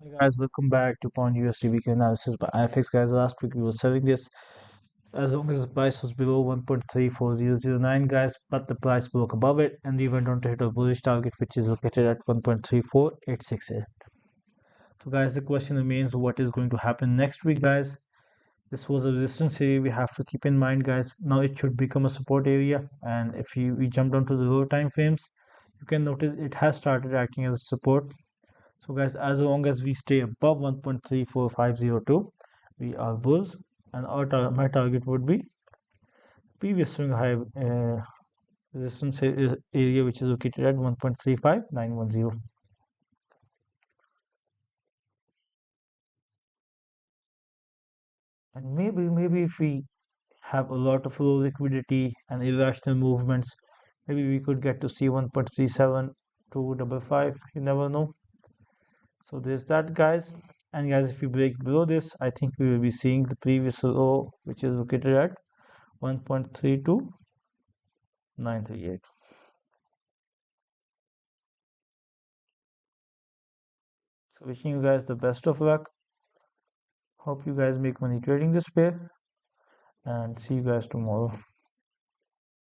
Hey guys, welcome back to Pound USD Weekly Analysis by IFX. Guys, last week we were selling this as long as the price was below 1.34009, guys, but the price broke above it and we went on to hit a bullish target which is located at 1.34868. So guys, the question remains, what is going to happen next week, guys? This was a resistance area we have to keep in mind, guys. Now it should become a support area, and if we jump down to the lower time frames, you can notice it has started acting as a support. So guys, as long as we stay above 1.34502, we are bulls, and my target would be previous swing high resistance area, which is located at 1.35910. And maybe if we have a lot of low liquidity and irrational movements, maybe we could get to see 1.37255. You never know. So there's that, guys. And guys, if we break below this, I think we will be seeing the previous low, which is located at 1.32938. So wishing you guys the best of luck. Hope you guys make money trading this pair, and see you guys tomorrow.